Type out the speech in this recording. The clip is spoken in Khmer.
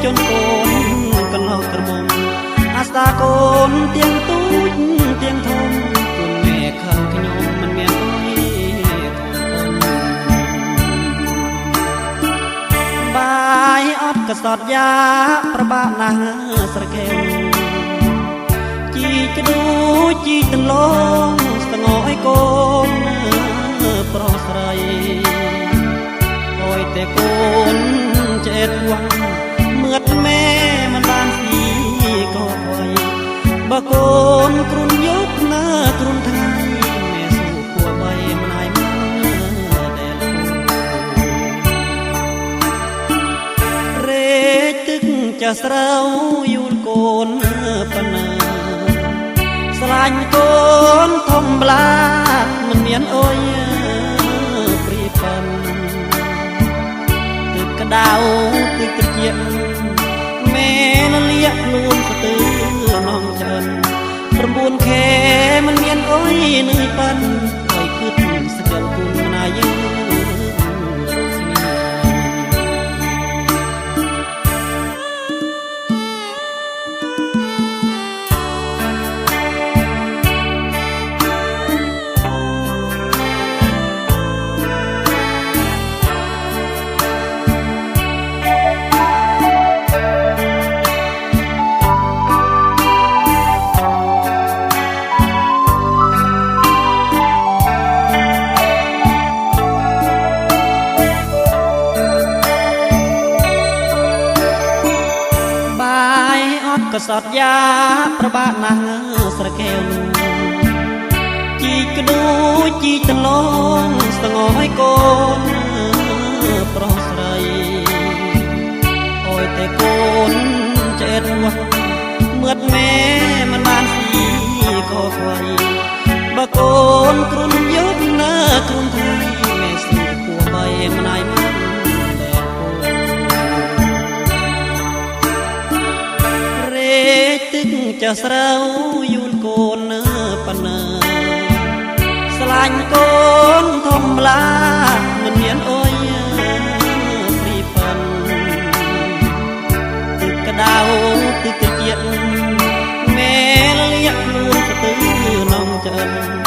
ជន់កូនកន្លងក្រមុំអាស្តាកូនទៀងទូចទៀងធំគុណមេខឹងខ្ញុំមិនមានអីបាយអត់កសត់យ៉ាប្របាក់ណាស់ស្រកែវជីក្ដួយជីទន្លងស្ងអើយកូនប្រុសស្រីអើយតែកូនចេះវងមឿតមេមិនបានស៊ីក៏អ្វីបើកូនគ្រុនយប់ណាគ្រុនថ្ងៃមេស៊ូគួបីមិនអាយមកដែលរេទឹកចាស់ស្រូវយូលកូនប៉ុណ្ណាស្លាញ់កូនធំប្លាមិនមានអុយព្រីប៉ិនទឹកក្តៅទឹកត្រជាក់មេលលាកខ្លួនស្ទើរនងចិន9ខែមិនមានអុយនឿយប៉ិនហើយគិតស្គាល់គុណណាយើងកសត់យ៉ាប្របាក់ណាស់ស្រកែវជីក្ដួយជីទន្លងស្ងអើយកូនប្រុសស្រីអើយតែកូនចេះវងមឿតមេមិនបានស៊ីក៏ខ្វៃបើកូនគ្រុនយប់ណាគ្រុនថ្ងៃមេស៊ូគួបីមិនអាយមកទឹកចាស់ស្រូវយូលកូនប៉ុណ្ណាស្លាញ់កូនធំប្លាមិនមានអុយព្រីប៉ិនទឹកក្តៅទឹកត្រជាក់មេលលាកខ្លួនស្ទើរនងចិន